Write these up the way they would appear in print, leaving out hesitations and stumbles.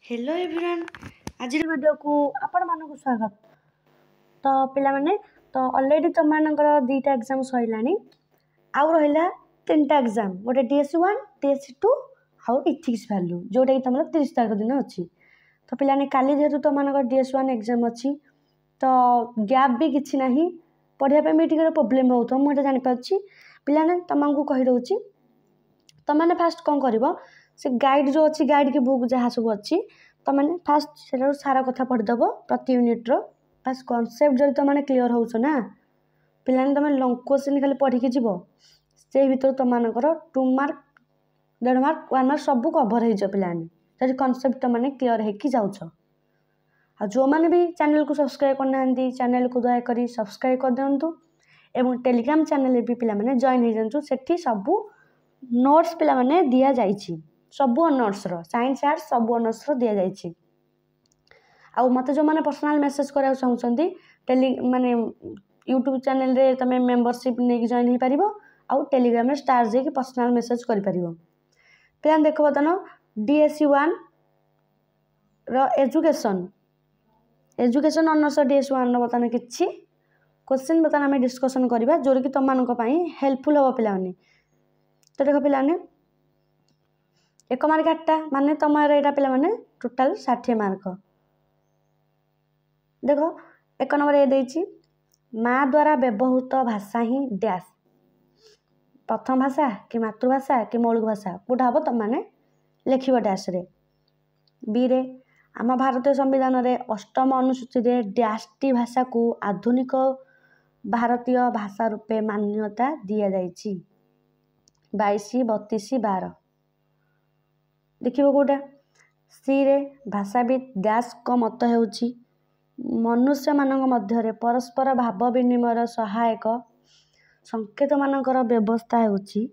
Hello everyone आज video को आपण मानक स्वागत। तो पिला माने तो ऑलरेडी तुम मानकर दीटा एग्जाम सइलानी आउ रहिला तीनटा एग्जाम गोटे DS1 DS2 आउ इथिक्स वैल्यू जोटा कि तुमरा 30 तारिख दिन अछि। तो पिला ने काली जेतु तुम मानकर DS1 एग्जाम अछि तो गैप भी किछि नाही पढ़िया पे मीटिंग प्रॉब्लम होतो मोटा जानि पाछि। पिला ने तमंगु कहि रहउछि तुम माने फास्ट कोन करबो से गाइड जो अच्छी गाइड की बुक जहाँ सब अच्छी तो मैंने फास्ट से सारा कथा पढ़ीदेव प्रति यूनिट्र फास्ट कनसेप्ट जब तुम मैंने क्लीयर हो ना पाने तुम लंग क्वेश्चन खाली पढ़ी जीव से भर तुम मानकर 2 मार्क 1.5 मार्क 1 मार्क सब कभर हो पाने कनसेप्ट तुम मैंने क्लीयर होगी जाऊछ। आ जो मैंने भी चैनल को सब्सक्राइब करना चैनल को दयाकोरी सब्सक्राइब कर दिंतु एवं टेलीग्राम चैनल भी पे जॉइन हो जातु से सबू नोट्स पिला माने दिया जाइछि सबू ऑनर्स रो साइंस आर्ट्स सबू ऑनर्स रो दिया जाइछि। आ मते जो माने पर्सनल मेसेज करा चाहउछंती टेली माने यूट्यूब चैनल रे तमे मेंबरशिप नेकी जॉइन हो पारिबो आ टेलीग्राम रे स्टार जे की पर्सनल मेसेज करि पारिबो। प्लान देखो बतानो DS1 रो एजुकेशन ऑनर्स DS1 रो बतानो किछि क्वेश्चन बताना हमें डिस्कशन करबा जोर कि तुम मानक पई हेल्पफुल हो पिला माने। तो देखो पिलाने 1 मार्क 8टा माने तमर एटा पिला माने टोटल 60 मार्क। देखो 1 नंबर ए देछि माँ द्वारा व्यवहृत भाषा ही डैश प्रथम भाषा कि मातृभाषा कि मौलिक भाषा कोटा हम तुम मैंने लिखिब डैश रे। बी रे आम भारतीय संविधान रे 8म अनुसूची रे डैश टी भाषा को आधुनिक भारतीय भाषा रूपे मान्यता दिया जाइछि 22 32 12 देखिबो कोटा। सी रे भाषाविद डैश को मत हेउछि मनुष्य मानक मध्य परस्पर भाव विनिमय सहायक संकेत मानकर व्यवस्था हेउछि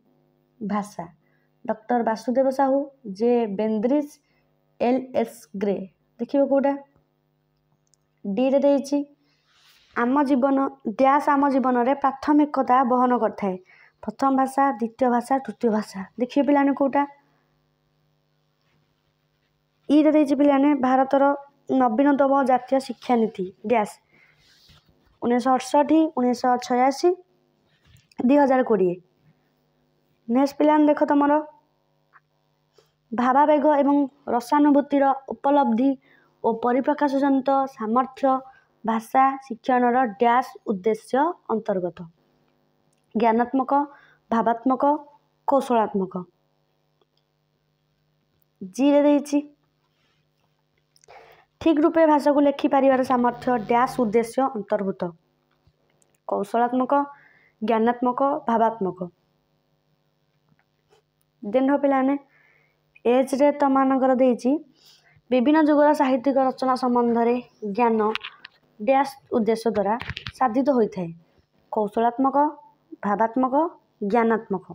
भाषा डॉक्टर वासुदेव साहू जे बेंद्रिज LS ग्रे देखिबो कोटा। डी रे देछि आम जीवन डैश आम जीवन रे प्राथमिकता बहन करथाय प्रथम भाषा द्वितीय भाषा तृतीय भाषा देखिए पिलाने कोटा। ई रे देछि पिलाने भारतर नवीनतम जातीय शिक्षा नीति डैश 1968 1986 2020। नेक्स्ट पिलाने देखो तुम भावावेग एवं रसानुभूतिर उपलब्धि और परिप्रकाश जनित सामर्थ्य भाषा शिक्षण डैश उद्देश्य अंतर्गत ज्ञानात्मक भावात्मक कौशलात्मक। जी रे देछि ठीक रूपे भाषा को लेखि पारिबार सामर्थ्य डैश उद्देश्य अंतर्भूत कौशलात्मक ज्ञानात्मक भावात्मक। देन हो पिलाने एज रे तमानकर देछि विभिन्न जुगर साहित्यिक रचना संबंध रे ज्ञान डैश उद्देश्य द्वारा साधित होइथाय कौशलात्मक भावात्मक ज्ञानात्मक।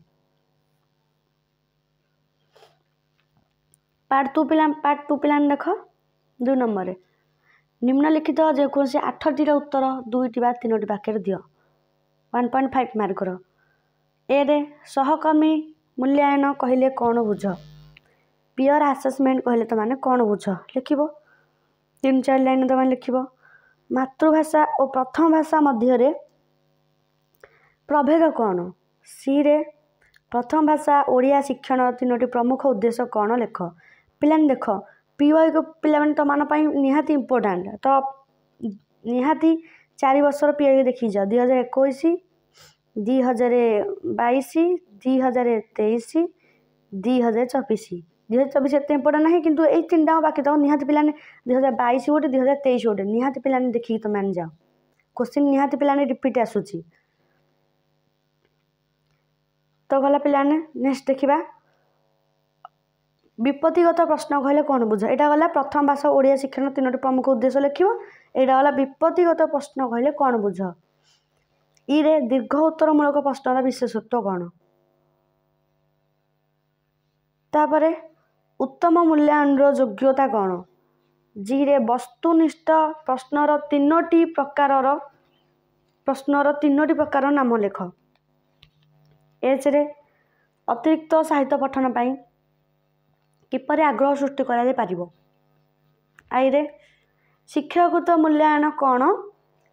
पार्ट 2 पिलान देख 2 नंबर रे निम्नलिखित जेकोसी 8टी उत्तर 2टी बा 3टी वाक्य दियो 1.5 मार्क रो। ए रे सहकर्मी मूल्यांकन कहले कोन बुझ पियर असेसमेंट कहले त माने कोन बुझ लिखिबो 3-4 लाइन त माने लिखिबो। मातृभाषा और प्रथम भाषा मध्य रे प्रभेद कोन। सी रे प्रथम भाषा ओडिया शिक्षण 3टी प्रमुख उद्देश्य कोन लेख। पिलान देख पीवाई को पिला माने तो मान पई निहाती इंपोर्टेंट तो निहाती 4 वर्षर पीवाई देखि जा 2021 2022 2023 2024 2024 एते इंपोर्टेंट नहीं किंतु ए तीनटा बाकी तो निहाती पिलाने 2022 गोटे 2023 गोटे निहाती पिलाने देखि तो मान जाओ क्वेश्चन निहाती पिलाने रिपीट आसुची। तो गला पिलाने नेक्स्ट देखिबा विपत्तिगत प्रश्न कहले कौन बुझ एटा गला प्रथम भाषा ओडिया शिक्षण 3टी प्रमुख उद्देश्य लिखिबो एटा गला विपत्तिगत प्रश्न कहले कौन बुझ। ई रे दीर्घ उत्तरमूलक प्रश्नर विशेषत्व कौन। तापरे उत्तम मूल्यांकन योग्यता कौन। जी रे वस्तुनिष्ठ प्रश्नर 3टी प्रकार नाम लेख। एच रे अतिरिक्त साहित्य पठन पाई किपरि आग्रह सृष्टि करा जाय पारिबो आई रे शिक्षाकृत मूल्यांकन कौन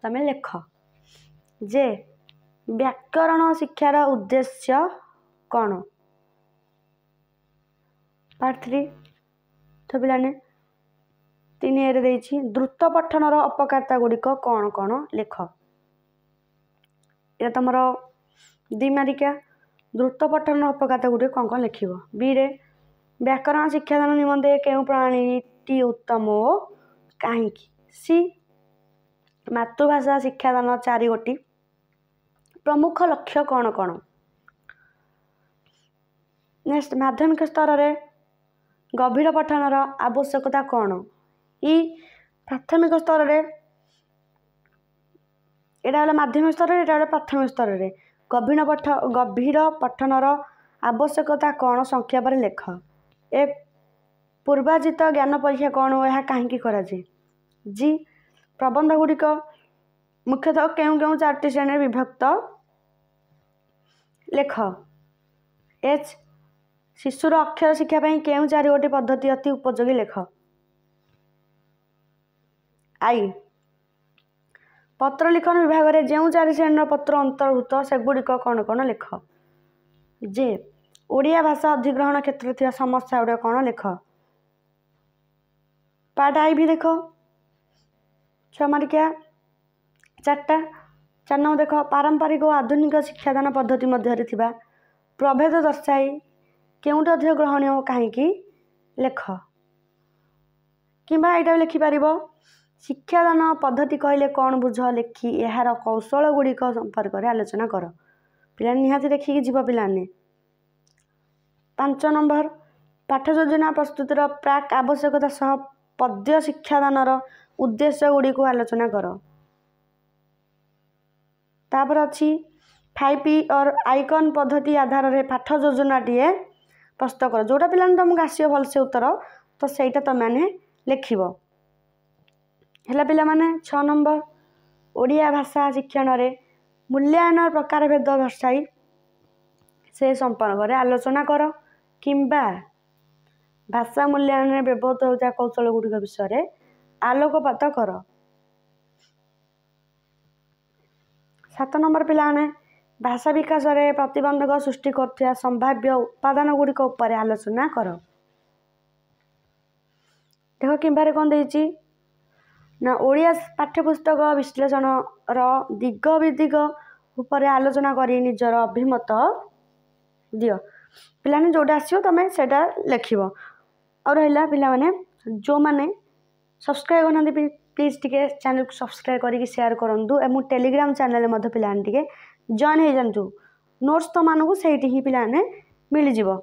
तमें लेख जे व्याकरण शिक्षार उद्देश्य कौन। पार्ट 3 तो पिलाने 3 देछि द्रुत पठनर अपकारिता गुड़िक कौन कौन लेख। ये तुम 2 मारिका द्रुत पठन अपकारिता गुड़िक कौन कौन लिख। बी रे व्याकरण शिक्षादान निमंते केउं प्रणाली उत्तम ओ कहीं। सी मातृभाषा शिक्षादान 4 गोटी प्रमुख लक्ष्य कौन कौन। नेक्स्ट माध्यमिक स्तर रे गभीर पठनर आवश्यकता कौन। ई प्राथमिक स्तर रे एटा हला माध्यमिक स्तर रे एटा हला प्राथमिक स्तर रे गभीर पठनर आवश्यकता कौन संख्या पर लेख। ए पूर्वाजित ज्ञान परीक्षा कौन और यह कहीं करा जाए। जी प्रबंध गुड़िक मुख्यतः केउं केउं 4टी श्रेणी विभक्त लेख। एच शिशुर अक्षर शिक्षा केउं 4 गोटी पद्धति अति उपयोगी लेख। आई पत्र लिखन विभाग में जो 4 श्रेणी पत्र अंतर्भुक्त सेगुड़िक कौन कौन लेख। जे ओडिया भाषा अधिग्रहण क्षेत्र थी समस्या गुड़ा कौन लेख। पार्ट आई भी देख 6 मारिका 4टा 4 नंबर देख पारंपरिक और आधुनिक शिक्षादान पद्धति मध्य थिबा प्रभेद दर्शाई केउंटा अधिक ग्रहणीय और कहीं लेख। किंबा यहाँ लिखिपर शिक्षादान पद्धति कहले कौन बुझ लेखि यार कौशल गुड़िक संपर्क में आलोचना कर। पिला निहाती देखिकी जीव पिलाने। 5 नंबर पाठ योजना प्रस्तुतिर प्राक आवश्यकता सह पद्य शिक्षादानर उद्देश्य गुड़ी को आलोचना कर। तापर अच्छी 5P और आइकन पद्धति आधार में पाठ योजना टीए प्रस्तुत कर। जोटा पिलाने तुमको आसो भलसे उत्तर तो सहीटा तुम मैंने लिख है। पिला माने 6 नंबर ओडिया भाषा शिक्षण रे मूल्यांकन प्रकार भेद दर्शाई से संपर्क में आलोचना कर। किंबा भाषा मूल्यांकन में व्यवहृत होता कौशल गुड़िक विषय आलोकपात कर। 7 नंबर पिलाने भाषा विकास में प्रतिबंधक सृष्टि कर संभाव्य उपादान गुड़िक उपर आलोचना कर। देख किंबारे कौन देछि ना ओडिया पाठ्यपुस्तक विश्लेषण दिग विदिग उपर आलोचना करी निजर अभिमत दियो। पिलाने जोटा आसो तुम से लिख। और रहा पिला माने जो माने सब्सक्राइब करना प्लीज टिके चैनल को सब्सक्राइब करके शेयर करूँ। और टेलीग्राम चैनल में पिलाने टिके जॉइन हो जातु। नोट्स तो मानू से ही पिलाने मिल जाव।